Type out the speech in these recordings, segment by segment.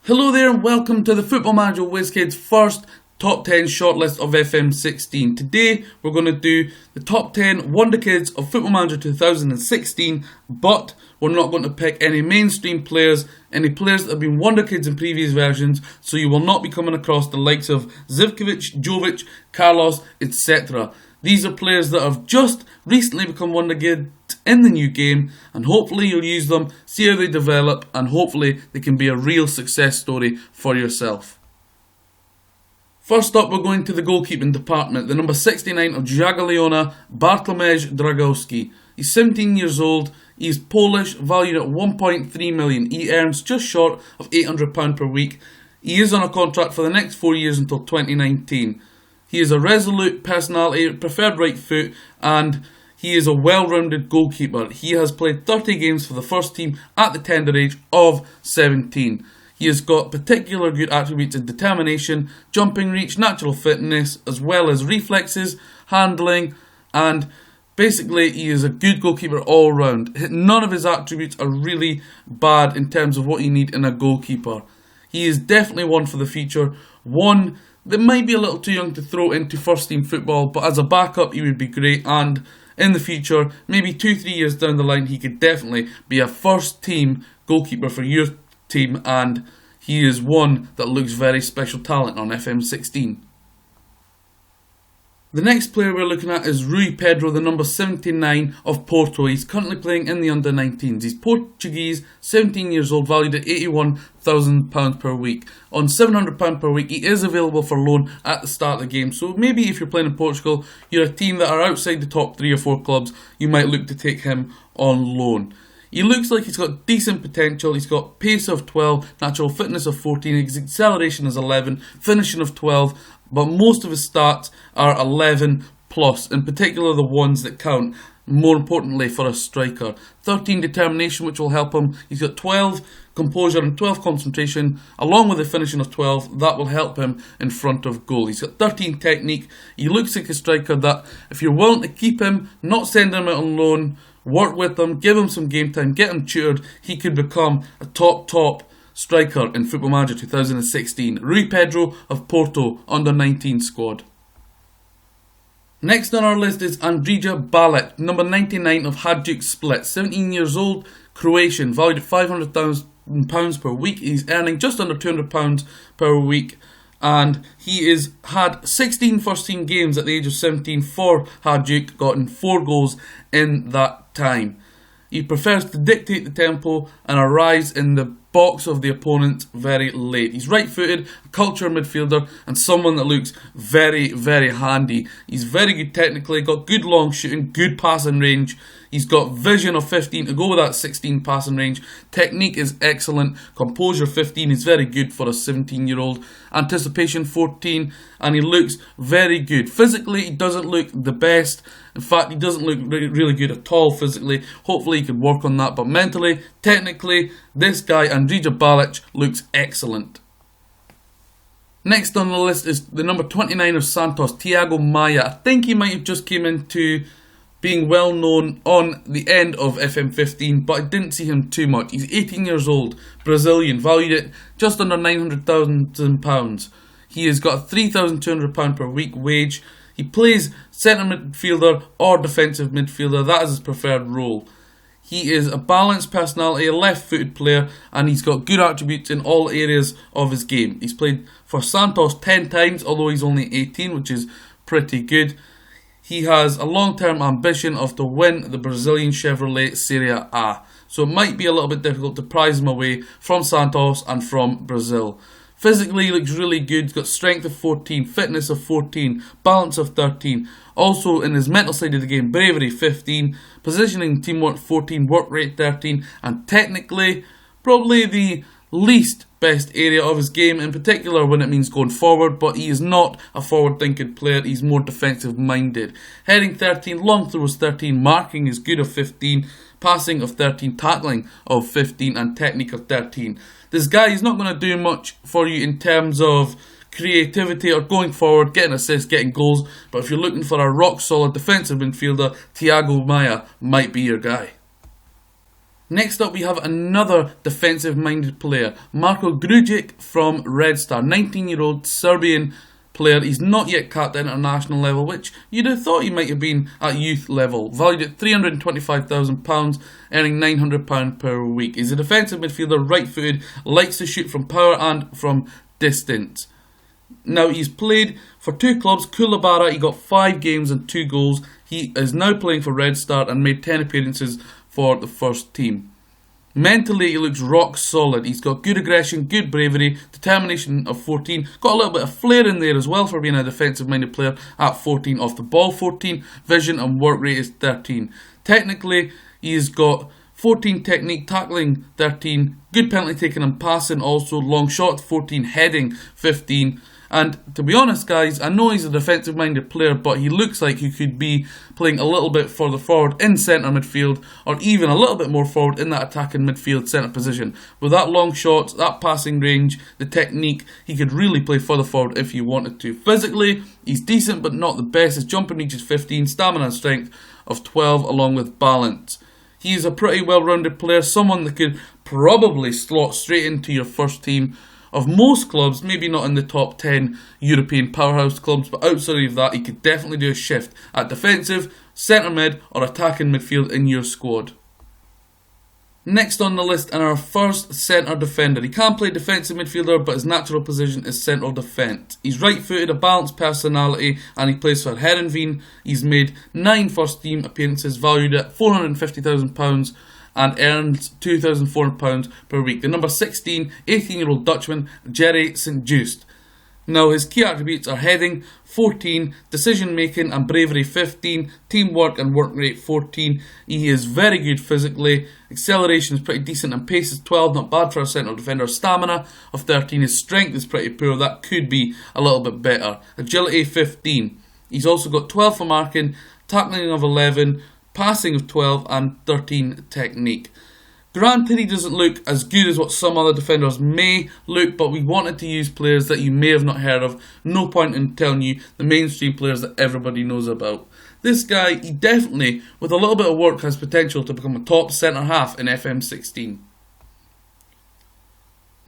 Hello there and welcome to the Football Manager Whizzkids first top 10 shortlist of FM16. Today we're going to do the top 10 Wonderkids of Football Manager 2016, but we're not going to pick any mainstream players, any players that have been Wonderkids in previous versions, so you will not be coming across the likes of Zivkovic, Jovic, Carlos, etc. These are players that have just recently become Wonderkids in the new game, and hopefully you'll use them, see how they develop, and hopefully they can be a real success story for yourself. First up, we're going to the goalkeeping department, the number 69 of Jagiellona, Bartłomiej Dragowski. He's 17 years old, he's Polish, valued at 1.3 million. He earns just short of £800 per week. He is on a contract for the next 4 years until 2019. He is a resolute personality, preferred right foot, and he is a well-rounded goalkeeper. He has played 30 games for the first team at the tender age of 17. He has got particular good attributes in determination, jumping reach, natural fitness, as well as reflexes, handling, and basically he is a good goalkeeper all round. None of his attributes are really bad in terms of what you need in a goalkeeper. He is definitely one for the future, one that might be a little too young to throw into first team football, but as a backup he would be great, and in the future, maybe 2-3 years down the line, he could definitely be a first team goalkeeper for your team, and he is one that looks very special talent on FM16. The next player we're looking at is Rui Pedro, the number 79 of Porto. He's currently playing in the under-19s. He's Portuguese, 17 years old, valued at £81,000 per week. On £700 per week, he is available for loan at the start of the game. So maybe if you're playing in Portugal, you're a team that are outside the top 3 or 4 clubs, you might look to take him on loan. He looks like he's got decent potential. He's got pace of 12, natural fitness of 14, his acceleration is 11, finishing of 12, but most of his stats are 11 plus, in particular the ones that count, more importantly for a striker. 13 determination, which will help him. He's got 12 composure and 12 concentration, along with the finishing of 12, that will help him in front of goal. He's got 13 technique. He looks like a striker that, if you're willing to keep him, not send him out on loan, work with him, give him some game time, get him tutored, he could become a top striker in Football Manager 2016. Rui Pedro of Porto, under-19 squad. Next on our list is Andrija Balic, number 99 of Hajduk Split. 17 years old, Croatian, valued at £500,000 per week. He's earning just under £200 per week, and he has had 16 first team games at the age of 17 for Hajduk, gotten 4 goals in that time. He prefers to dictate the tempo and arise in the box of the opponent very late. He's right-footed, a culture midfielder, and someone that looks very, very handy. He's very good technically, got good long shooting, good passing range. He's got vision of 15 to go with that 16 passing range. Technique is excellent. Composure 15 is very good for a 17-year-old. Anticipation 14, and he looks very good. Physically, he doesn't look the best. In fact, he doesn't look really good at all physically. Hopefully, he could work on that. But mentally, technically, this guy, Andrija Balic, looks excellent. Next on the list is the number 29 of Santos, Thiago Maia. I think he might have just came into being well known on the end of FM15, but I didn't see him too much. He's 18 years old, Brazilian, valued at just under £900,000. He has got a £3,200 per week wage. He plays centre midfielder or defensive midfielder. That is his preferred role. He is a balanced personality, a left-footed player, and he's got good attributes in all areas of his game. He's played for Santos 10 times, although he's only 18, which is pretty good. He has a long-term ambition of to win the Brazilian Chevrolet Serie A, so it might be a little bit difficult to prize him away from Santos and from Brazil. Physically, he looks really good. He's got strength of 14, fitness of 14, balance of 13. Also, in his mental side of the game, bravery 15, positioning, teamwork 14, work rate 13, and technically, probably the least best area of his game, in particular when it means going forward, but he is not a forward-thinking player, he's more defensive-minded. Heading 13, long throws 13, marking is good of 15, passing of 13, tackling of 15, and technique of 13. This guy is not going to do much for you in terms of creativity or going forward, getting assists, getting goals, but if you're looking for a rock-solid defensive midfielder, Thiago Maia might be your guy. Next up we have another defensive-minded player, Marko Grujic from Red Star, 19-year-old Serbian player. He's not yet capped at international level, which you'd have thought he might have been at youth level. Valued at £325,000, earning £900 per week. He's a defensive midfielder, right-footed, likes to shoot from power and from distance. Now, he's played for 2 clubs, Kulabara. He got 5 games and 2 goals. He is now playing for Red Star and made 10 appearances for the first team. Mentally, he looks rock solid. He's got good aggression, good bravery, determination of 14. Got a little bit of flair in there as well for being a defensive-minded player at 14. Off the ball, 14. Vision and work rate is 13. Technically, he's got 14 technique, tackling 13. Good penalty taking and passing also. Long shot 14, heading 15. And to be honest, guys, I know he's a defensive-minded player, but he looks like he could be playing a little bit further forward in centre midfield, or even a little bit more forward in that attacking midfield centre position. With that long shots, that passing range, the technique, he could really play further forward if he wanted to. Physically, he's decent but not the best. His jumping reach is 15, stamina and strength of 12, along with balance. He's a pretty well-rounded player, someone that could probably slot straight into your first team of most clubs, maybe not in the top 10 European powerhouse clubs, but outside of that, he could definitely do a shift at defensive, centre mid, or attacking midfield in your squad. Next on the list, and our first centre defender. He can play defensive midfielder, but his natural position is central defence. He's right-footed, a balanced personality, and he plays for Heerenveen. He's made 9 first team appearances, valued at £450,000, and earns £2,400 per week. The number 16, 18-year-old Dutchman, Jerry St. Just. Now, his key attributes are heading, 14, decision-making and bravery, 15, teamwork and work rate, 14. He is very good physically, acceleration is pretty decent, and pace is 12, not bad for a central defender. Stamina of 13, his strength is pretty poor, that could be a little bit better. Agility, 15. He's also got 12 for marking, tackling of 11, passing of 12 and 13 technique. Granted, he doesn't look as good as what some other defenders may look, but we wanted to use players that you may have not heard of. No point in telling you the mainstream players that everybody knows about. This guy, he definitely, with a little bit of work, has potential to become a top centre half in FM16.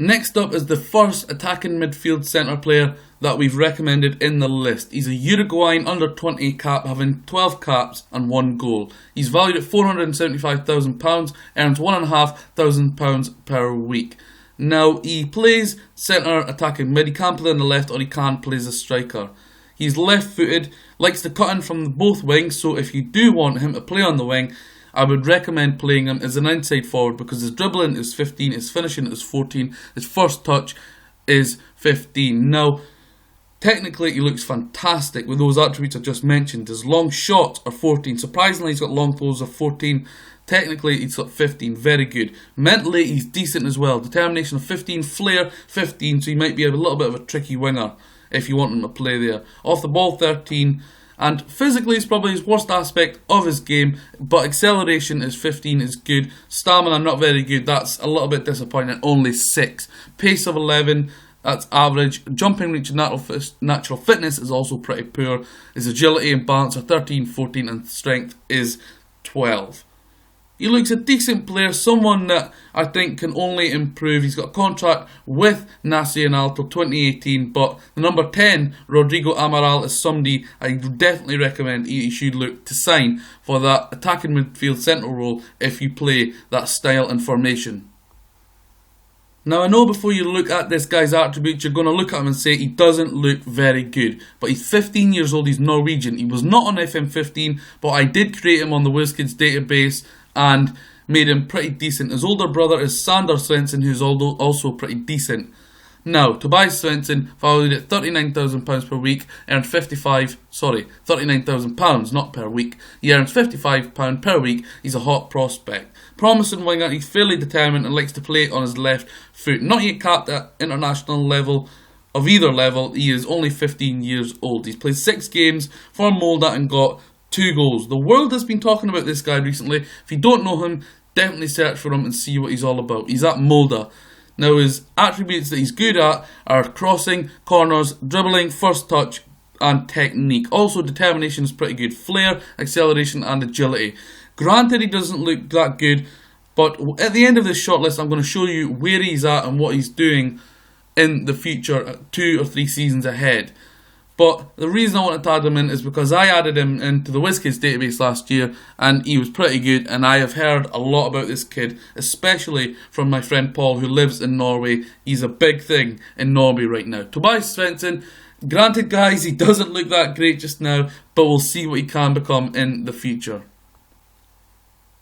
Next up is the first attacking midfield centre player that we've recommended in the list. He's a Uruguayan under-20 cap, having 12 caps and 1 goal. He's valued at £475,000, earns £1,500 per week. Now, he plays centre attacking mid. He can play on the left, or he can play as a striker. He's left-footed, likes to cut in from both wings, so if you do want him to play on the wing, I would recommend playing him as an inside forward, because his dribbling is 15, his finishing is 14, his first touch is 15. Now, technically he looks fantastic with those attributes I just mentioned. His long shots are 14. Surprisingly, he's got long throws of 14. Technically, he's got 15. Very good. Mentally, he's decent as well. Determination of 15, flair 15, so he might be a little bit of a tricky winger if you want him to play there. Off the ball, 13. And physically, it's probably his worst aspect of his game, but acceleration is 15, is good. Stamina, not very good. That's a little bit disappointing, only 6. Pace of 11, that's average. Jumping reach and natural fitness is also pretty poor. His agility and balance are 13, 14, and strength is 12. He looks a decent player, someone that I think can only improve. He's got a contract with Nacional till 2018, but the number 10, Rodrigo Amaral, is somebody I definitely recommend you should look to sign for that attacking midfield central role if you play that style and formation. Now, I know before you look at this guy's attributes, you're going to look at him and say he doesn't look very good. But he's 15 years old, he's Norwegian. He was not on FM15, but I did create him on the Whizzkids database and made him pretty decent. His older brother is Sander Svensson, who's also pretty decent. Now, Tobias Svensson, valued at £39,000 per week, earned £39,000, not per week. He earns £55 per week. He's a hot prospect. Promising winger, he's fairly determined and likes to play on his left foot. Not yet capped at international level of either level. He is only 15 years old. He's played 6 games for Molde and got 2 goals. The world has been talking about this guy recently. If you don't know him, definitely search for him and see what he's all about. He's at Molde. Now, his attributes that he's good at are crossing, corners, dribbling, first touch, and technique. Also, determination is pretty good. Flair, acceleration, and agility. Granted, he doesn't look that good, But at the end of this shortlist, I'm going to show you where he's at and what he's doing in the future, 2 or 3 seasons ahead. But the reason I wanted to add him in is because I added him into the Whizzkids database last year, and he was pretty good, and I have heard a lot about this kid, especially from my friend Paul, who lives in Norway. He's a big thing in Norway right now. Tobias Svensson, granted guys, he doesn't look that great just now, but we'll see what he can become in the future.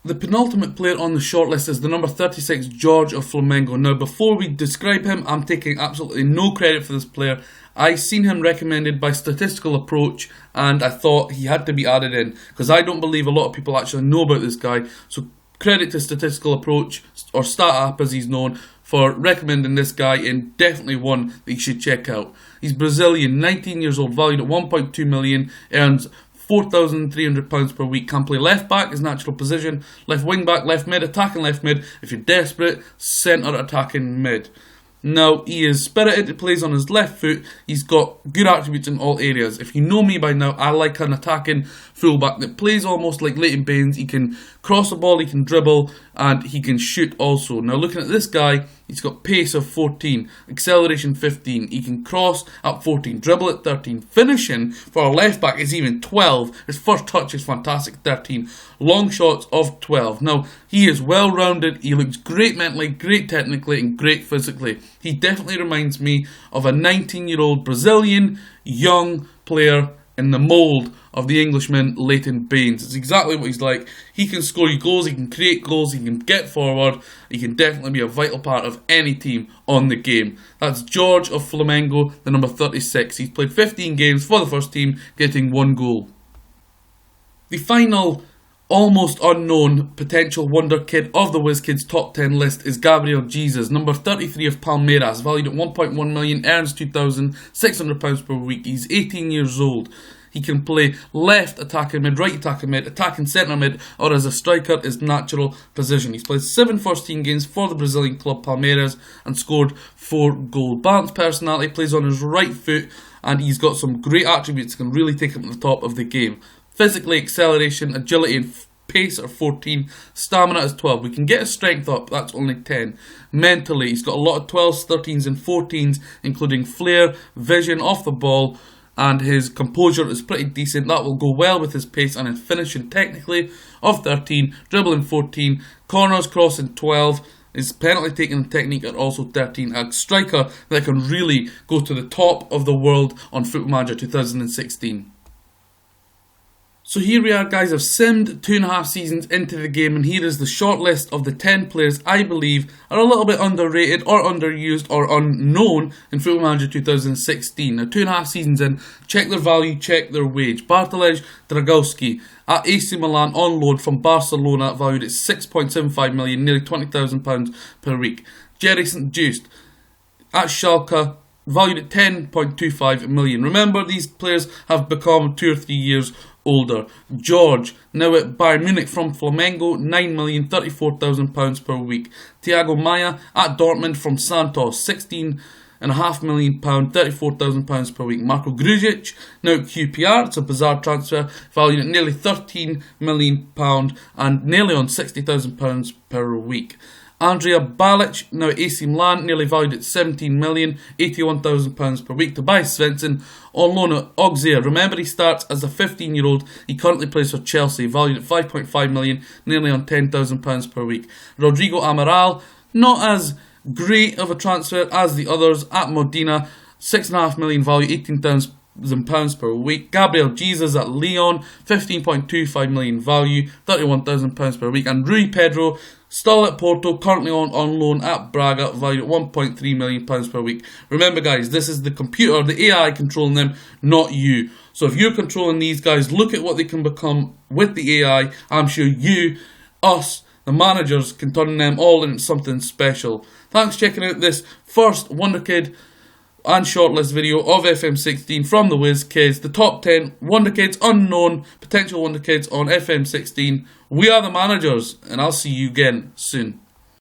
The penultimate player on the shortlist is the number 36 George of Flamengo. Now, before we describe him, I'm taking absolutely no credit for this player. I seen him recommended by Statistical Approach, and I thought he had to be added in, because I don't believe a lot of people actually know about this guy. So credit to Statistical Approach, or StatApp as he's known, for recommending this guy, and definitely one that you should check out. He's Brazilian, 19 years old, valued at 1.2 million, earns £4,300 per week, can play left back, his natural position, left wing back, left mid, attacking left mid, if you're desperate, centre attacking mid. Now, he is spirited, he plays on his left foot, he's got good attributes in all areas. If you know me by now, I like an attacking fullback that plays almost like Leighton Baines. He can cross the ball, he can dribble, and he can shoot also. Now, looking at this guy, he's got pace of 14, acceleration 15, he can cross at 14, dribble at 13, finishing for a left back is even 12, his first touch is fantastic, 13, long shots of 12. Now, he is well rounded, he looks great mentally, great technically, and great physically. He definitely reminds me of a 19-year-old Brazilian young player in the mould of the Englishman Leighton Baines. It's exactly what he's like. He can score you goals, he can create goals, he can get forward, he can definitely be a vital part of any team on the game. That's George of Flamengo, the number 36. He's played 15 games for the first team, getting 1 goal. The final almost unknown potential wonder kid of the Whizzkids top 10 list is Gabriel Jesus, number 33 of Palmeiras, valued at 1.1 million, earns £2,600 per week. He's 18 years old. He can play left attacking mid, right attacking centre mid, or as a striker, his natural position. He's played 7 first team games for the Brazilian club Palmeiras and scored 4 goals. Balanced personality, plays on his right foot, and he's got some great attributes that can really take him to the top of the game. Physically, acceleration, agility and pace are 14, stamina is 12. We can get his strength up, that's only 10. Mentally, he's got a lot of 12s, 13s and 14s, including flair, vision off the ball, and his composure is pretty decent. That will go well with his pace, and his finishing technically of 13, dribbling 14, corners crossing 12, his penalty taking technique are also 13. A striker that can really go to the top of the world on Football Manager 2016. So here we are guys, I've simmed 2.5 seasons into the game, and here is the shortlist of the 10 players I believe are a little bit underrated or underused or unknown in Football Manager 2016. Now 2.5 seasons in, check their value, check their wage. Bartosz Dragowski at AC Milan on loan from Barcelona, valued at 6.75 million, nearly £20,000 per week. Jerry St. Just at Schalke, valued at 10.25 million. Remember, these players have become 2 or 3 years older. George, now at Bayern Munich from Flamengo, 9 million, £34,000 per week. Thiago Maia at Dortmund from Santos, £16.5 million, £34,000 per week. Marko Grujic, now at QPR, it's a bizarre transfer, valued at nearly £13 million and nearly on £60,000 per week. Andrea Balic, now at AC Milan, nearly valued at 17 million, £81,000 per week. Tobias Svensson, on loan at Auxerre. Remember, he starts as a 15-year-old. He currently plays for Chelsea, valued at 5.5 million, nearly on £10,000 per week. Rodrigo Amaral, not as great of a transfer as the others, at Modena, 6.5 million value, £18,000 per week. Gabriel Jesus at Lyon, 15.25 million value, £31,000 per week. And Rui Pedro, still at Porto, currently on loan at Braga, valued at £1.3 million per week. Remember guys, this is the computer, the AI controlling them, not you. So if you're controlling these guys, look at what they can become with the AI. I'm sure you, us, the managers, can turn them all into something special. Thanks for checking out this first Wonderkid and shortlist video of FM16 from the Whizzkids. The top 10 Wonderkids, unknown potential Wonderkids on FM16. We are the managers, and I'll see you again soon.